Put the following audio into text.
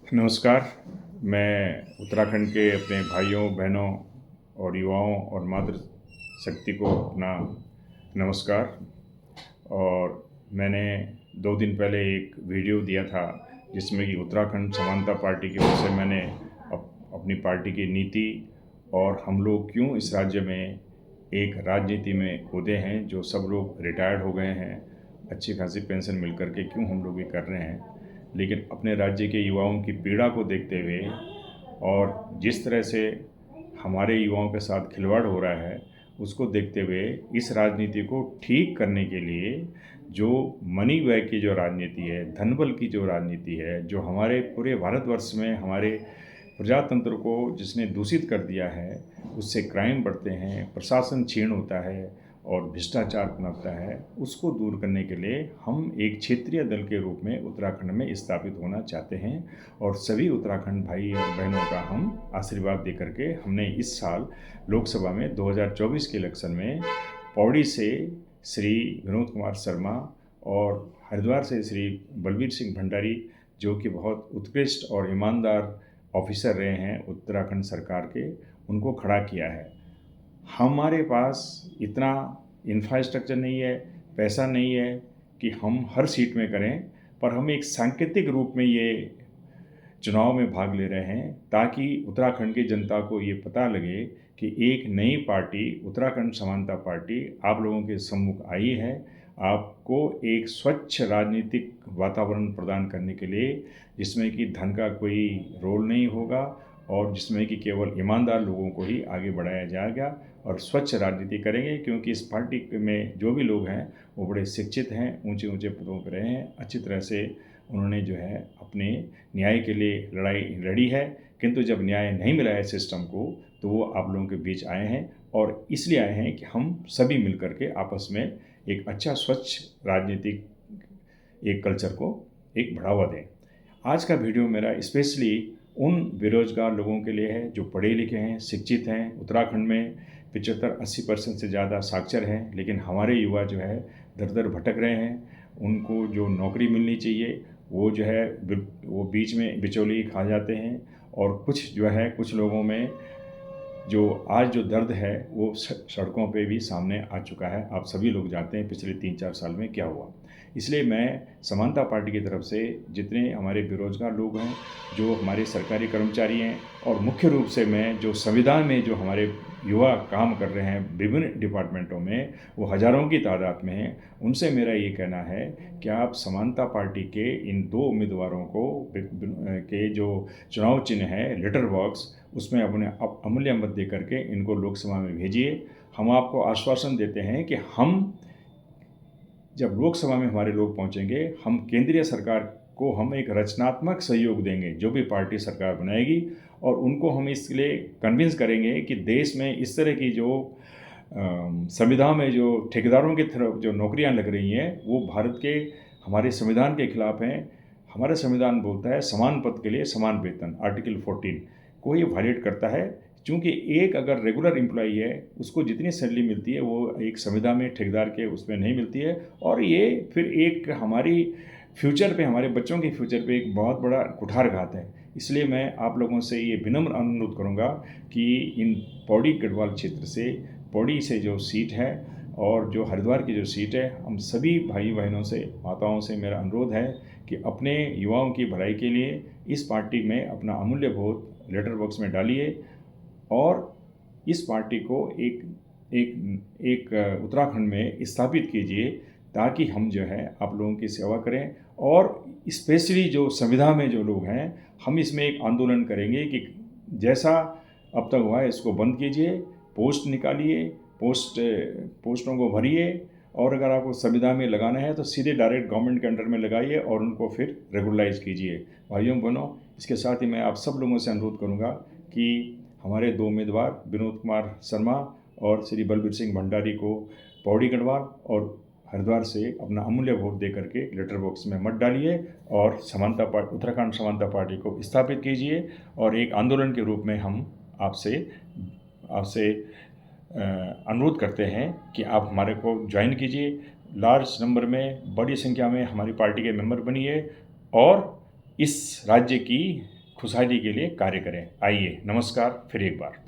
नमस्कार। मैं उत्तराखंड के अपने भाइयों बहनों और युवाओं और मातृ शक्ति को अपना नमस्कार। और मैंने 2 दिन पहले एक वीडियो दिया था जिसमें कि उत्तराखंड समानता पार्टी की ओर से मैंने अपनी पार्टी की नीति और हम लोग क्यों इस राज्य में एक राजनीति में कूदे हैं, जो सब लोग रिटायर्ड हो गए हैं, अच्छी खासी पेंशन मिल कर के क्यों हम लोग ये कर रहे हैं। लेकिन अपने राज्य के युवाओं की पीड़ा को देखते हुए और जिस तरह से हमारे युवाओं के साथ खिलवाड़ हो रहा है, उसको देखते हुए इस राजनीति को ठीक करने के लिए जो मनी व्यय की जो राजनीति है, धनबल की जो राजनीति है, जो हमारे पूरे भारतवर्ष में हमारे प्रजातंत्र को जिसने दूषित कर दिया है, उससे क्राइम बढ़ते हैं, प्रशासन क्षीण होता है और भ्रष्टाचार पनपता है, उसको दूर करने के लिए हम एक क्षेत्रीय दल के रूप में उत्तराखंड में स्थापित होना चाहते हैं। और सभी उत्तराखंड भाई और बहनों का हम आशीर्वाद दे करके हमने इस साल लोकसभा में 2024 के इलेक्शन में पौड़ी से श्री विनोद कुमार शर्मा और हरिद्वार से श्री बलबीर सिंह भंडारी, जो कि बहुत उत्कृष्ट और ईमानदार ऑफिसर रहे हैं उत्तराखंड सरकार के, उनको खड़ा किया है। हमारे पास इतना इंफ्रास्ट्रक्चर नहीं है, पैसा नहीं है कि हम हर सीट में करें, पर हम एक सांकेतिक रूप में ये चुनाव में भाग ले रहे हैं ताकि उत्तराखंड की जनता को ये पता लगे कि एक नई पार्टी उत्तराखंड समानता पार्टी आप लोगों के सम्मुख आई है, आपको एक स्वच्छ राजनीतिक वातावरण प्रदान करने के लिए, जिसमें कि धन का कोई रोल नहीं होगा और जिसमें कि केवल ईमानदार लोगों को ही आगे बढ़ाया जाएगा और स्वच्छ राजनीति करेंगे। क्योंकि इस पार्टी में जो भी लोग हैं वो बड़े शिक्षित हैं, ऊंचे ऊंचे पदों पर रहे हैं, अच्छी तरह से उन्होंने जो है अपने न्याय के लिए लड़ाई लड़ी है। किंतु जब न्याय नहीं मिला है सिस्टम को, तो वो आप लोगों के बीच आए हैं और इसलिए आए हैं कि हम सभी मिलकर के आपस में एक अच्छा स्वच्छ राजनीतिक एक कल्चर को एक बढ़ावा दें। आज का वीडियो मेरा स्पेशली उन बेरोजगार लोगों के लिए है जो पढ़े लिखे हैं, शिक्षित हैं। उत्तराखंड में 75-80% से ज़्यादा साक्षर हैं, लेकिन हमारे युवा जो है दर दर भटक रहे हैं। उनको जो नौकरी मिलनी चाहिए वो जो है वो बीच में बिचौलिए खा जाते हैं। और कुछ जो है कुछ लोगों में जो आज जो दर्द है वो सड़कों पे भी सामने आ चुका है। आप सभी लोग जानते हैं पिछले 3-4 साल में क्या हुआ। इसलिए मैं समानता पार्टी की तरफ से जितने हमारे बेरोजगार लोग हैं, जो हमारे सरकारी कर्मचारी हैं, और मुख्य रूप से मैं जो संविधान में जो हमारे युवा काम कर रहे हैं विभिन्न डिपार्टमेंटों में, वो हज़ारों की तादाद में हैं, उनसे मेरा ये कहना है कि आप समानता पार्टी के इन 2 उम्मीदवारों को के जो चुनाव चिन्ह है लेटर बॉक्स, उसमें अपने अमूल्य मत दे करके इनको लोकसभा में भेजिए। हम आपको आश्वासन देते हैं कि हम जब लोकसभा में हमारे लोग पहुंचेंगे, हम केंद्रीय सरकार को हम एक रचनात्मक सहयोग देंगे, जो भी पार्टी सरकार बनाएगी, और उनको हम इसके लिए कन्विंस करेंगे कि देश में इस तरह की जो संविधान में जो ठेकेदारों की तरफ जो नौकरियां लग रही हैं, वो भारत के हमारे संविधान के खिलाफ हैं। हमारा संविधान बोलता है समान पद के लिए समान वेतन, आर्टिकल 14 को ये वायलेट करता है। चूँकि एक अगर रेगुलर एम्प्लॉई है, उसको जितनी सैलरी मिलती है वो एक संविदा में ठेकेदार के उसमें नहीं मिलती है, और ये फिर एक हमारी फ्यूचर पे, हमारे बच्चों के फ्यूचर पे एक बहुत बड़ा कुठारघात है। इसलिए मैं आप लोगों से ये विनम्र अनुरोध करूँगा कि इन पौड़ी गढ़वाल क्षेत्र से, पौड़ी से जो सीट है और जो हरिद्वार की जो सीट है, हम सभी भाई बहनों से, माताओं से मेरा अनुरोध है कि अपने युवाओं की भलाई के लिए इस पार्टी में अपना अमूल्य वोट लेटर बॉक्स में डालिए और इस पार्टी को एक उत्तराखंड में स्थापित कीजिए, ताकि हम जो है आप लोगों की सेवा करें। और स्पेशली जो संविधान में जो लोग हैं, हम इसमें एक आंदोलन करेंगे कि जैसा अब तक हुआ है इसको बंद कीजिए, पोस्ट निकालिए, पोस्टों को भरिए, और अगर आपको संविधान में लगाना है तो सीधे डायरेक्ट गवर्नमेंट के अंडर में लगाइए और उनको फिर रेगुलराइज कीजिए। भाइयों बहनों, इसके साथ ही मैं आप सब लोगों से अनुरोध करूँगा कि हमारे 2 उम्मीदवार विनोद कुमार शर्मा और श्री बलबीर सिंह भंडारी को पौड़ी गढ़वाल और हरिद्वार से अपना अमूल्य वोट दे करके लेटर बॉक्स में मत डालिए और उत्तराखंड समानता पार्टी को स्थापित कीजिए। और एक आंदोलन के रूप में हम आपसे अनुरोध करते हैं कि आप हमारे को ज्वाइन कीजिए। लार्ज नंबर में, बड़ी संख्या में हमारी पार्टी के मेंबर बनिए और इस राज्य की खुशहाली के लिए कार्य करें। आइए, नमस्कार फिर एक बार।